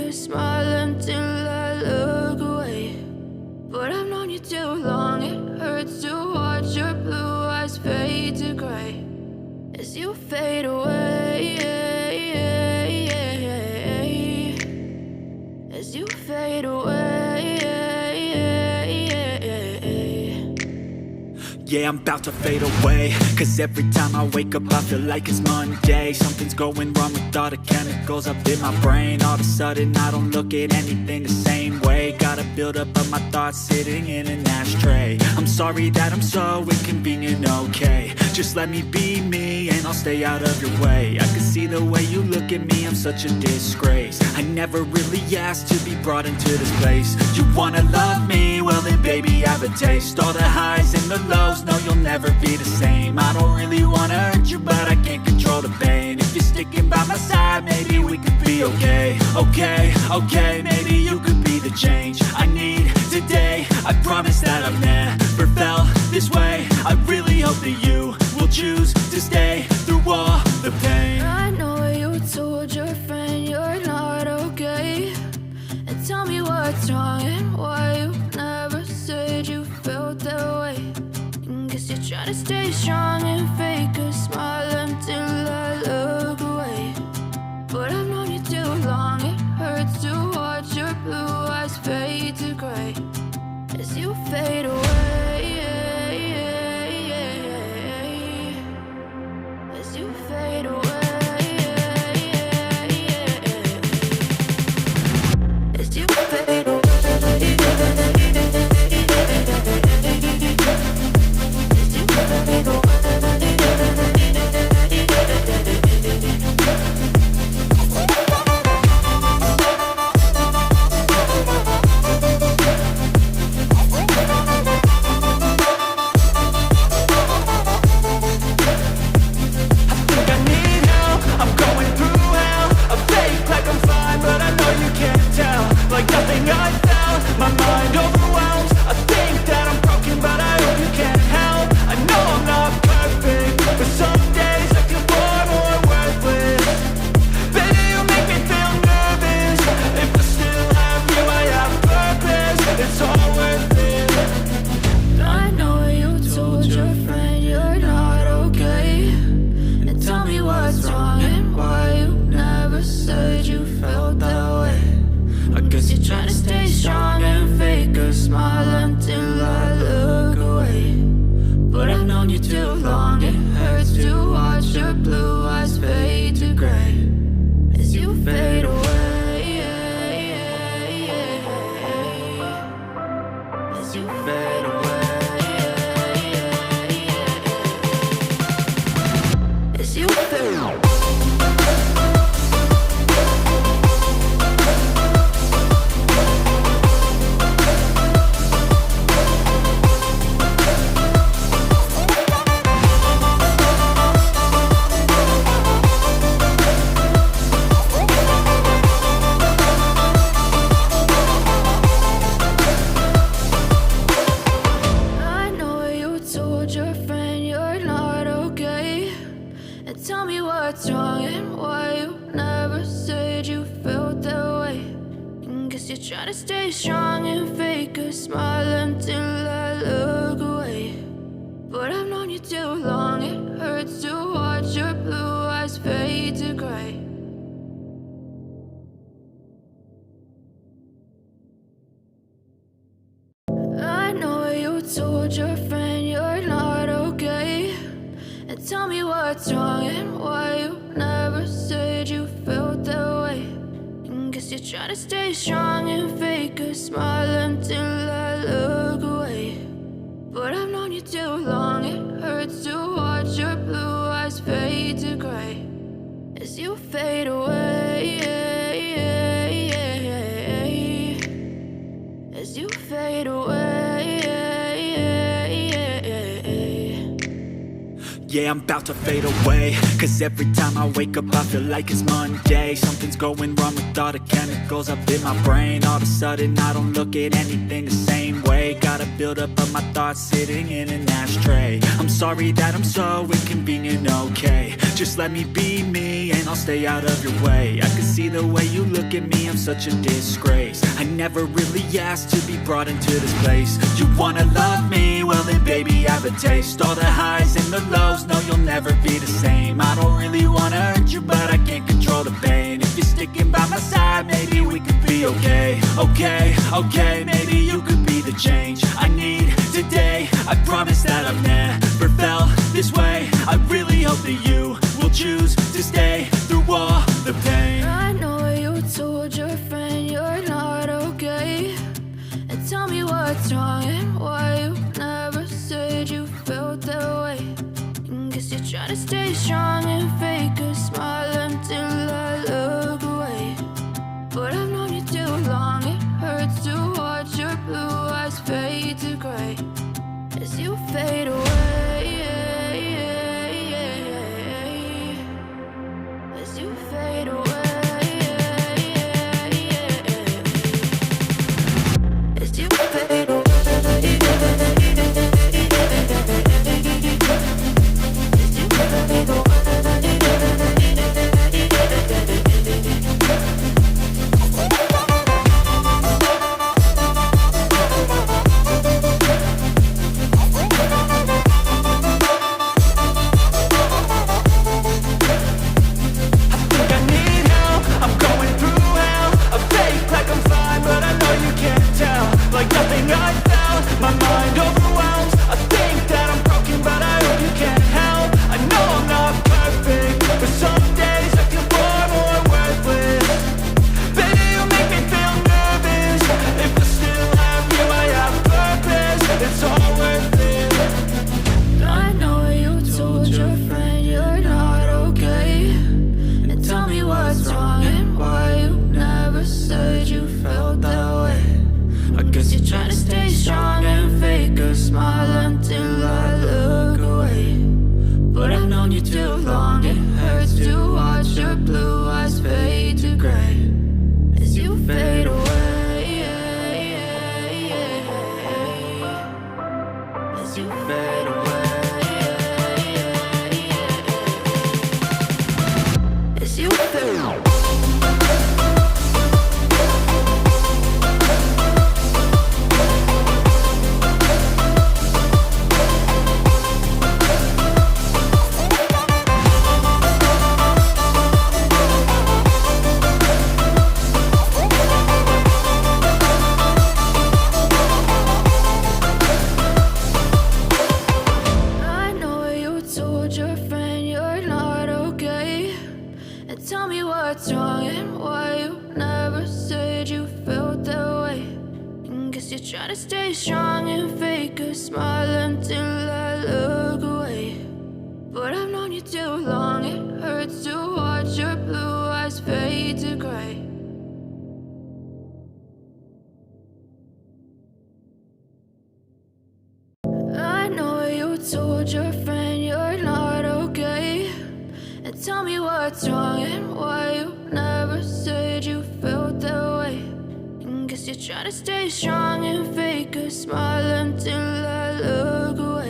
a smile until I look away. But I've known you too long, it hurts to watch your blue eyes fade to gray as you fade away, as you fade away. Yeah, I'm about to fade away, cause every time I wake up I feel like it's Monday. Something's going wrong with all the chemicals up in my brain. All of a sudden I don't look at anything the same way. Got a buildup of my thoughts sitting in an ashtray. I'm sorry that I'm so inconvenient, okay. Just let me be me and I'll stay out of your way. I can see the way you look at me, I'm such a disgrace. I never really asked to be brought into this place. You wanna love me? Well then baby I have a taste. All the highs and the lows, no you'll never be the same. I don't really wanna hurt you but I can't control the pain. If you're sticking by my side maybe we could be okay. Okay, maybe you could be the change I need today. I promise that I've never felt this way. I really hope that you will choose to stay through all the pain. I know you told your friend you're not okay, and tell me what's wrong and why you never said you felt that way. Guess you're trying to stay strong and fake a smile until I look away. But I've known you too long, it hurts to watch your blue eyes fade to gray as you fade away, as you fade away, as you fade away. Told your friend you're not okay, and tell me what's wrong and why you never said you felt that way. Guess you're trying to stay strong and fake a smile until I look away. But I've known you too long, it hurts to watch your blue eyes fade to gray as you fade away, as you fade away. Yeah, I'm about to fade away, cause every time I wake up I feel like it's Monday. Something's going wrong with all the chemicals up in my brain. All of a sudden I don't look at anything the same way. day. Got a buildup of my thoughts sitting in an ashtray. I'm sorry that I'm so inconvenient, okay. Just let me be me and I'll stay out of your way. I can see the way you look at me, I'm such a disgrace. I never really asked to be brought into this place. You wanna love me? Well then baby I have a taste. All the highs and the lows, no you'll never be the same. I don't really wanna hurt you but I can't control the pain. If you're sticking by my side, maybe we could be okay. Okay, maybe you could be the change I need today. I promise that I've never felt this way. I really hope that you will choose to stay through all the pain. I know you told your friend you're not okay, and tell me what's wrong and why you never said you felt that way. Guess you're trying to stay strong and fake a smile until I look away. But I've known you too long, it hurts to watch your blue eyes fade to gray as you fade away. As you fade away. As you fade away. Trying to stay strong and fake a smile until I look away. But I've known you too long, it hurts to watch your blue eyes fade to gray. I know you told your friend you're not okay, and tell me what's wrong and why you never said you felt that way. Guess you're trying to stay strong and fake a smile until I look away.